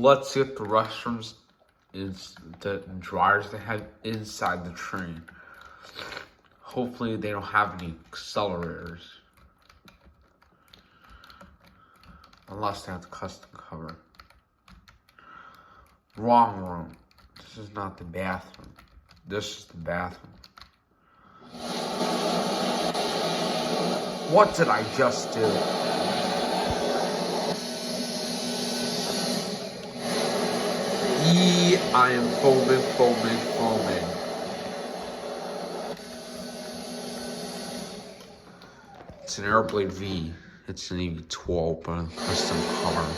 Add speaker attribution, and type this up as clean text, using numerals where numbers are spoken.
Speaker 1: let's see if the restrooms is the dryers they have inside the train. Hopefully they don't have any accelerators. Unless they have the custom cover. Wrong room. This is not the bathroom. This is the bathroom. What did I just do? I am foaming. It's an Airblade V. It's an 12 but a custom cover.